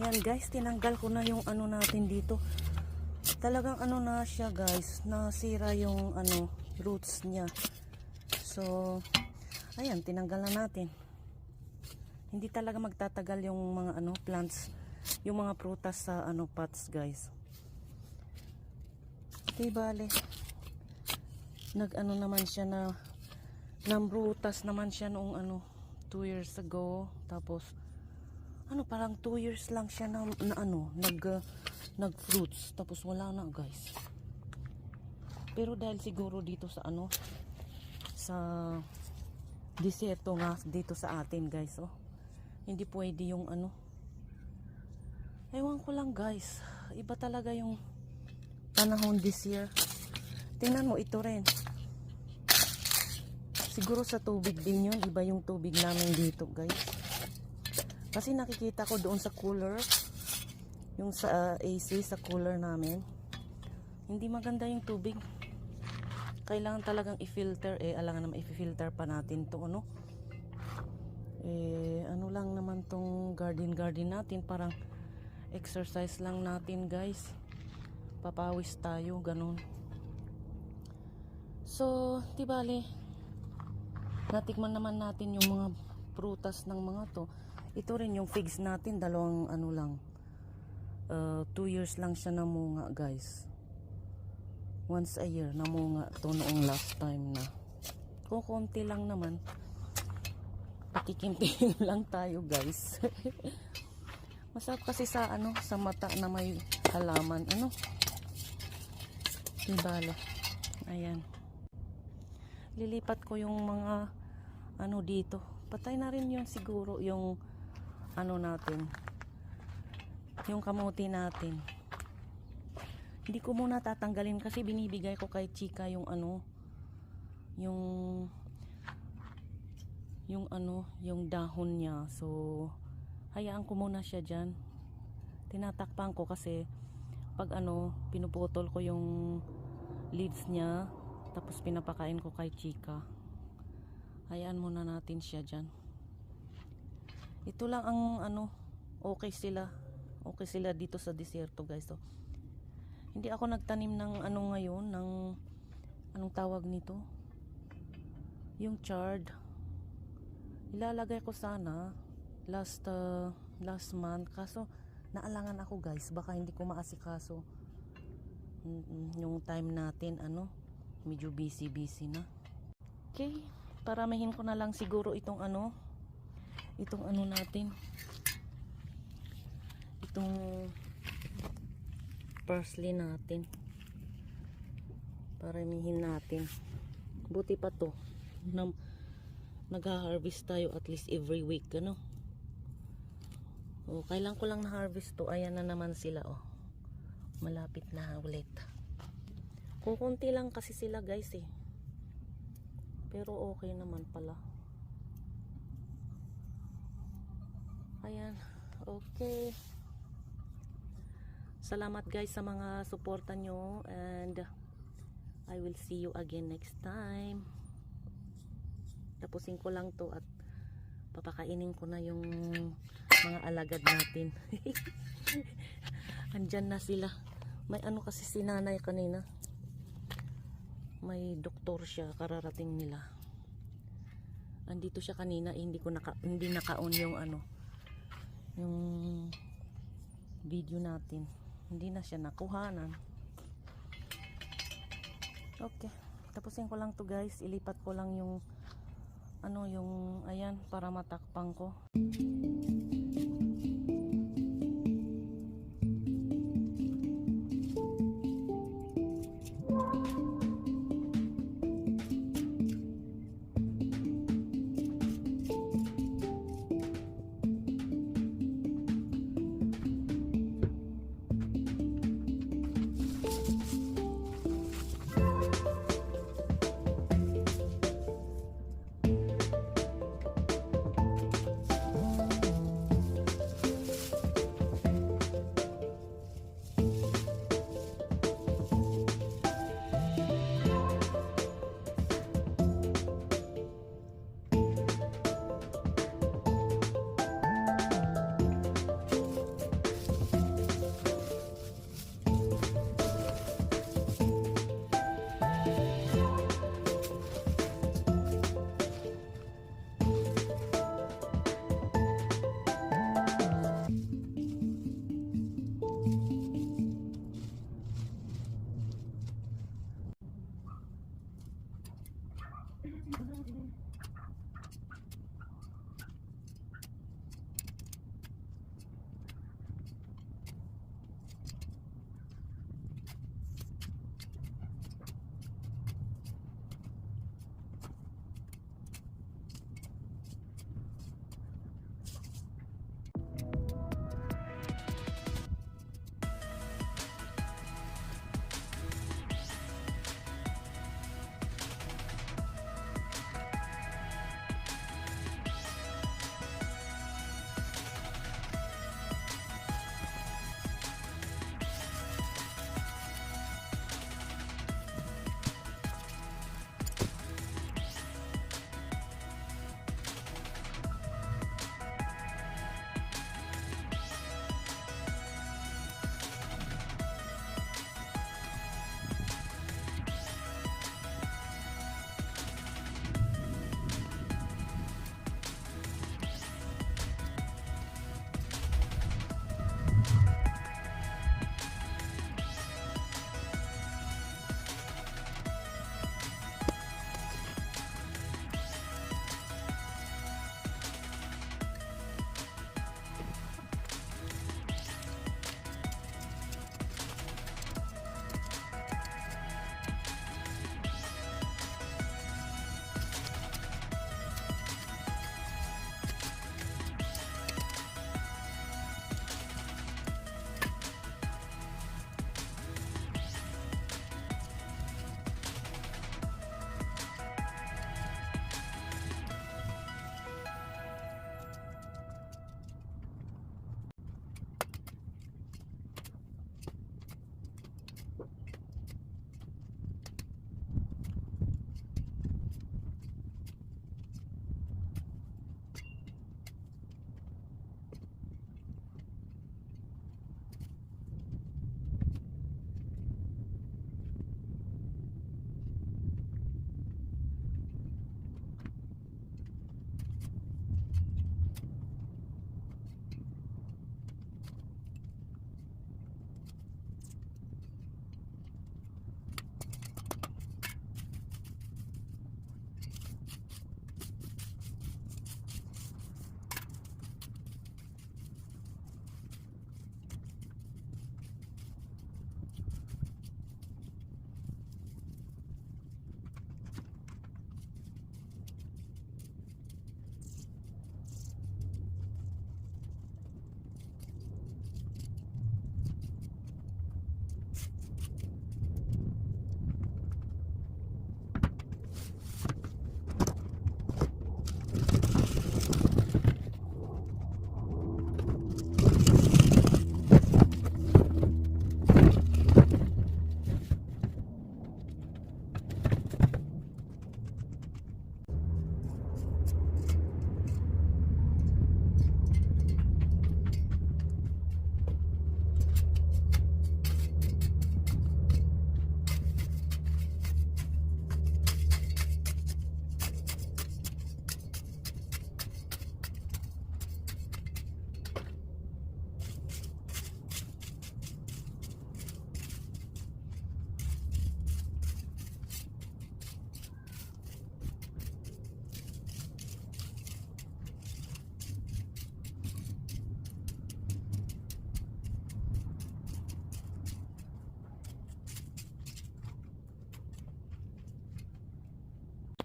Ayan guys, tinanggal ko na yung ano natin dito. Talagang ano na siya guys, nasira yung ano, roots niya. So, ayan, tinanggal na natin. Hindi talaga magtatagal yung mga ano, plants, yung mga prutas sa ano, pots guys. Okay, bale. Nag-ano naman siya na, nambrutas naman siya noong ano, 2 years ago. Tapos, ano, parang 2 years lang siya na ano, nag-fruits. Tapos wala na guys. Pero dahil siguro dito sa ano, sa disyerto nga dito sa atin guys, oh. Hindi pwede yung ano. Ewan ko lang guys. Iba talaga yung panahon this year. Tingnan mo, ito rin. Siguro sa tubig din yun. Iba yung tubig namin dito guys. Kasi nakikita ko doon sa cooler, yung sa AC, sa cooler namin, hindi maganda yung tubig. Kailangan talagang i-filter. Alangan naman i-filter pa natin to, ano? Ano lang naman tong garden natin. Parang exercise lang natin guys. Papawis tayo, ganun. So, di bale, natikman naman natin yung mga prutas ng mga to. Ito rin yung figs natin, dalawang ano lang, 2 years lang siya namunga guys. Once a year namunga to noong last time na. Kung konti lang naman, patikim-tikim lang tayo guys. Masarap kasi sa ano, sa mata na may halaman, ano. Dibale. Ayan. Lilipat ko yung mga ano dito. Patay na rin yun siguro yung ano natin, yung kamuti natin. Hindi ko muna tatanggalin kasi binibigay ko kay Chika yung ano, yung ano, yung dahon niya. So hayaan ko muna siya dyan. Tinatakpan ko kasi pag ano, pinuputol ko yung leaves niya, tapos pinapakain ko kay Chika. Hayaan muna natin siya dyan. Ito lang ang ano, okay sila dito sa disyerto guys. So, hindi ako nagtanim ng ano ngayon, ng anong tawag nito, yung chard. Ilalagay ko sana last month, kaso naalangan ako guys, baka hindi ko maasikaso yung time natin, ano, medyo busy na. Okay, paramihin ko na lang siguro itong ano natin, itong parsley natin, paramihin natin. Buti pa to na nag-harvest tayo at least every week, ano. O, kailan ko lang na-harvest to. Ayan na naman sila, oh. Malapit na ulit. Kukunti lang kasi sila guys eh, pero okay naman pala. Ayan, okay. Salamat guys sa mga suporta nyo, and I will see you again next time. Tapusin ko lang to at papakainin ko na yung mga alagad natin. Andyan na sila. May ano kasi si nanay kanina, may doktor siya, kararating nila. Andito siya kanina, hindi naka-on yung ano, yung video natin. Hindi na siya nakuhanan. Okay, tapusin ko lang to guys. Ilipat ko lang yung ano, yung ayan, para matakpang ko.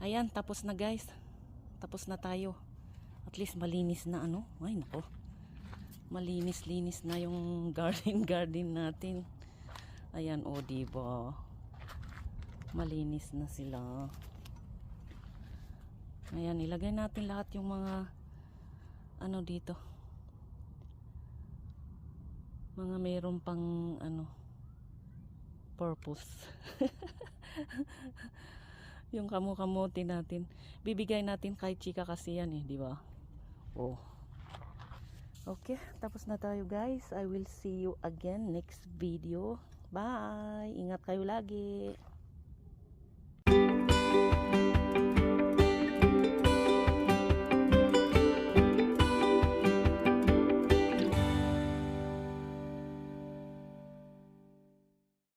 Ayan, tapos na guys. Tapos na tayo. At least malinis na ano. Ay nako. Malinis-linis na yung garden natin. Ayan, o diba? Malinis na sila. Ayan, ilagay natin lahat yung mga ano dito. Mga mayroon pang ano purpose. Yung kamu-kamuti natin. Bibigay natin kay Chika kasi yan eh, di ba? Oh. Okay, tapos na tayo guys. I will see you again next video. Bye! Ingat kayo lagi.